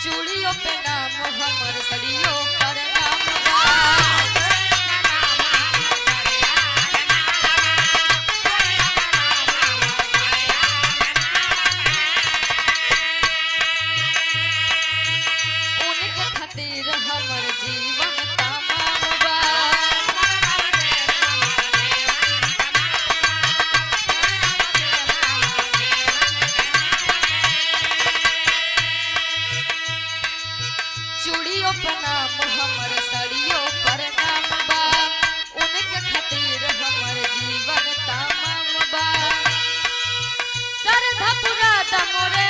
चूड़ियों पे नाम हमर सड़ियों पर नाम उनके खातिर हमर जीवन तमाम बा चूड़ियों पर नाम हमर सड़ियों पर नाम बा उनके खातिर हमर जीवन तमाम बा सरधा पूरा दमोरे